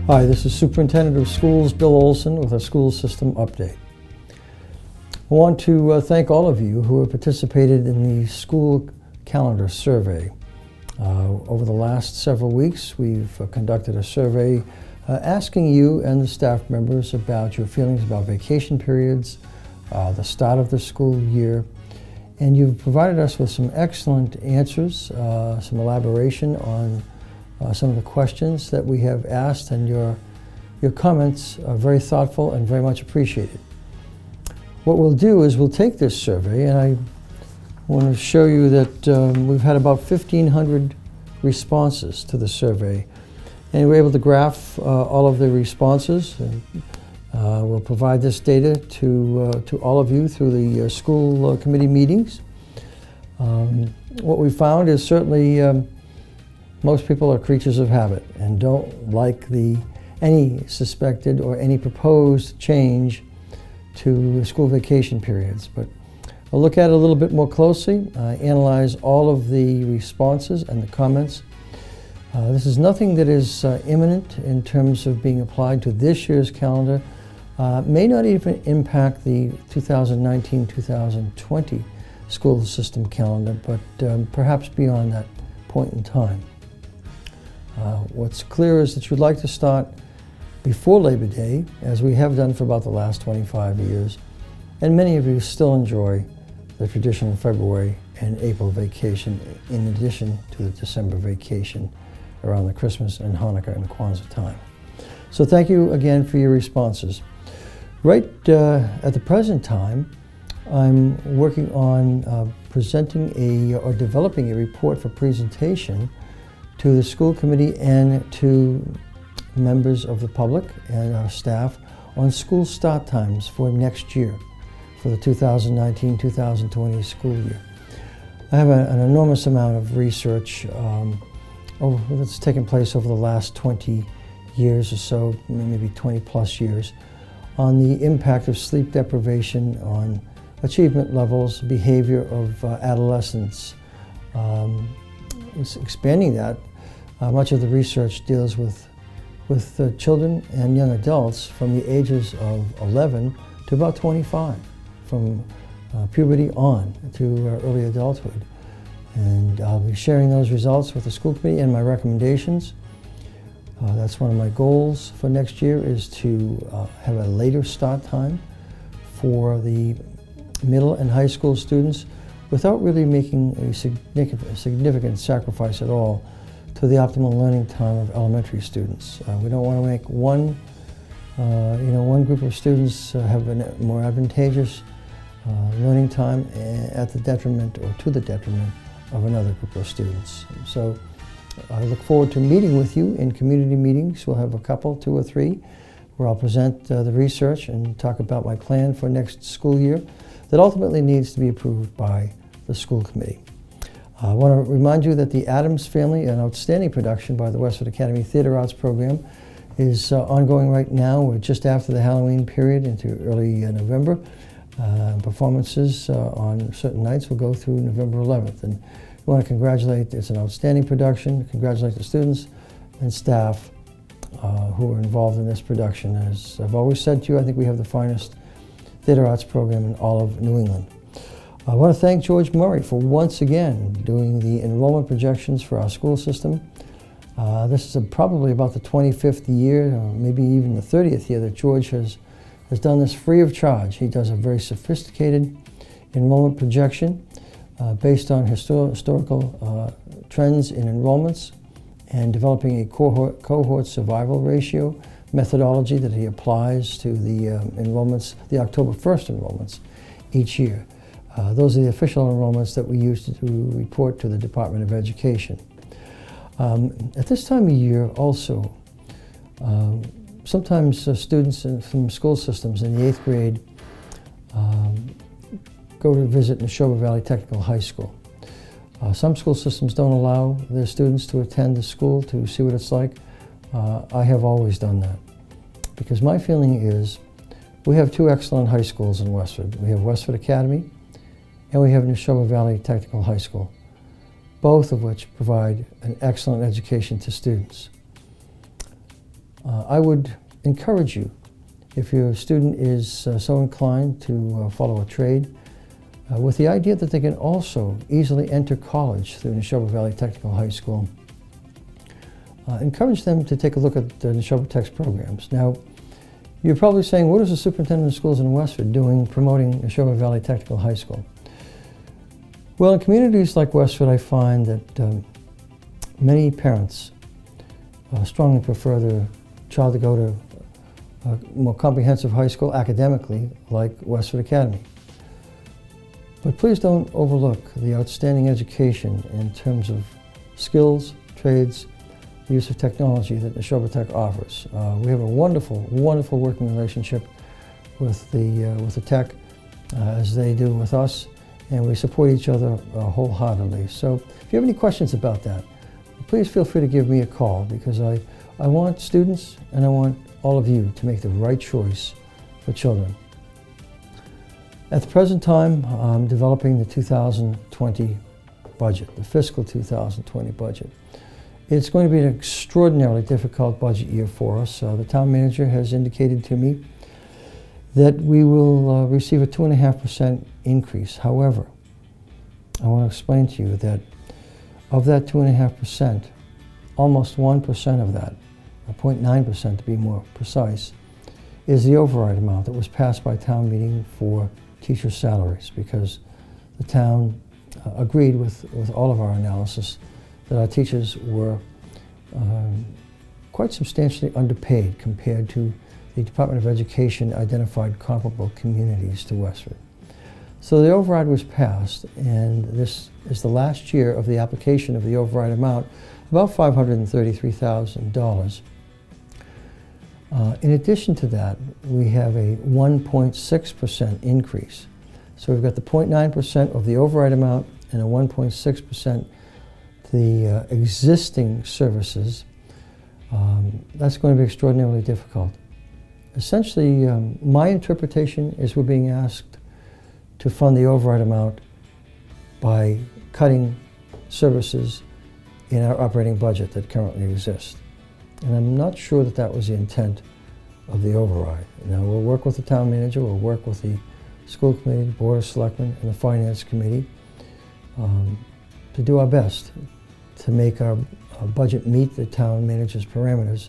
Hi, this is Superintendent of Schools Bill Olson with a school system update. I want to thank all of you who have participated in the school calendar survey. Over the last several weeks, we've conducted a survey asking you and the staff members about your feelings about vacation periods, the start of the school year, and you've provided us with some excellent answers, some elaboration on some of the questions that we have asked, and your comments are very thoughtful and very much appreciated. What we'll do is we'll take this survey, and I want to show you that we've had about 1,500 responses to the survey, and we're able to graph all of the responses. We'll provide this data to all of you through the school committee meetings. What we found is certainly most people are creatures of habit and don't like any suspected or any proposed change to school vacation periods. But I'll look at it a little bit more closely, analyze all of the responses and the comments. This is nothing that is imminent in terms of being applied to this year's calendar. May not even impact the 2019-2020 school system calendar, but perhaps beyond that point in time. What's clear is that you'd like to start before Labor Day, as we have done for about the last 25 years, and many of you still enjoy the traditional February and April vacation in addition to the December vacation around the Christmas and Hanukkah and Kwanzaa time. So thank you again for your responses. Right at the present time, I'm working on presenting or developing a report for presentation to the school committee and to members of the public and our staff on school start times for next year, for the 2019-2020 school year. I have an enormous amount of research that's taken place over the last 20 years or so, maybe 20 plus years, on the impact of sleep deprivation on achievement levels, behavior of adolescents. Expanding that, much of the research deals with children and young adults from the ages of 11 to about 25, from puberty on to early adulthood. And I'll be sharing those results with the school committee and my recommendations. That's one of my goals for next year, is to have a later start time for the middle and high school students without really making a significant sacrifice at all to the optimal learning time of elementary students. We don't want to make one group of students have a more advantageous learning time at the detriment or to the detriment of another group of students. So I look forward to meeting with you in community meetings. We'll have a couple, 2 or 3, where I'll present the research and talk about my plan for next school year that ultimately needs to be approved by the school committee. I want to remind you that The Addams Family, an outstanding production by the Westford Academy Theatre Arts Program, is ongoing right now. We're just after the Halloween period into early November. Performances on certain nights will go through November 11th. And we want to congratulate, it's an outstanding production, congratulate the students and staff who are involved in this production. As I've always said to you, I think we have the finest theatre arts program in all of New England. I want to thank George Murray for once again doing the enrollment projections for our school system. This is probably about the 25th year, or maybe even the 30th year that George has done this free of charge. He does a very sophisticated enrollment projection based on historical trends in enrollments and developing a cohort survival ratio methodology that he applies to the enrollments, the October 1st enrollments each year. Those are the official enrollments that we use to report to the Department of Education. At this time of year also, sometimes students from school systems in the 8th grade go to visit Neshoba Valley Technical High School. Some school systems don't allow their students to attend the school to see what it's like. I have always done that, because my feeling is we have 2 excellent high schools in Westford. We have Westford Academy and we have Neshoba Valley Technical High School, both of which provide an excellent education to students. I would encourage you, if your student is so inclined to follow a trade, with the idea that they can also easily enter college through Neshoba Valley Technical High School, encourage them to take a look at the Neshoba Tech's programs. Now, you're probably saying, what is the Superintendent of Schools in Westford doing promoting Neshoba Valley Technical High School? Well, in communities like Westford, I find that many parents strongly prefer their child to go to a more comprehensive high school academically, like Westford Academy. But please don't overlook the outstanding education in terms of skills, trades, the use of technology that Neshoba Tech offers. We have a wonderful, wonderful working relationship with the Tech, as they do with us, and we support each other wholeheartedly. So if you have any questions about that, please feel free to give me a call, because I want students and I want all of you to make the right choice for children. At the present time, I'm developing the 2020 budget, the fiscal 2020 budget. It's going to be an extraordinarily difficult budget year for us. The town manager has indicated to me that we will receive a 2.5% increase. However, I want to explain to you that of that 2.5%, almost 1% of that, 0.9% to be more precise, is the override amount that was passed by town meeting for teacher salaries, because the town agreed with all of our analysis that our teachers were quite substantially underpaid compared to the Department of Education identified comparable communities to Westford. So the override was passed, and this is the last year of the application of the override amount, about $533,000. In addition to that, we have a 1.6% increase. So we've got the 0.9% of the override amount and a 1.6% the existing services. That's going to be extraordinarily difficult. Essentially, my interpretation is we're being asked to fund the override amount by cutting services in our operating budget that currently exists. And I'm not sure that that was the intent of the override. Now, we'll work with the town manager, we'll work with the school committee, board of selectmen, and the finance committee to do our best to make our budget meet the town manager's parameters.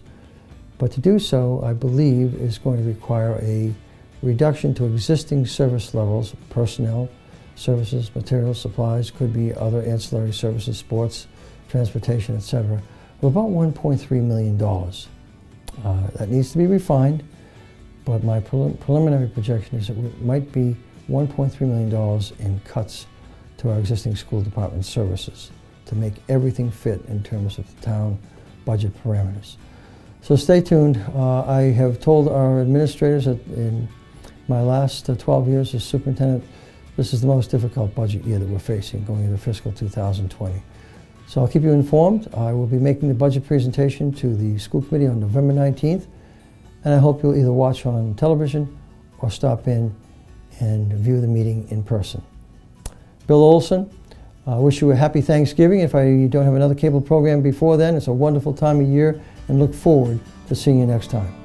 But to do so, I believe, is going to require a reduction to existing service levels, personnel, services, materials, supplies, could be other ancillary services, sports, transportation, etc., of about $1.3 million. That needs to be refined, but my preliminary projection is that it might be $1.3 million in cuts to our existing school department services to make everything fit in terms of the town budget parameters. So stay tuned. I have told our administrators that in my last 12 years as superintendent, this is the most difficult budget year that we're facing going into fiscal 2020. So I'll keep you informed. I will be making the budget presentation to the school committee on November 19th, and I hope you'll either watch on television or stop in and view the meeting in person. Bill Olson, I wish you a happy Thanksgiving. If I don't have another cable program before then, it's a wonderful time of year, and look forward to seeing you next time.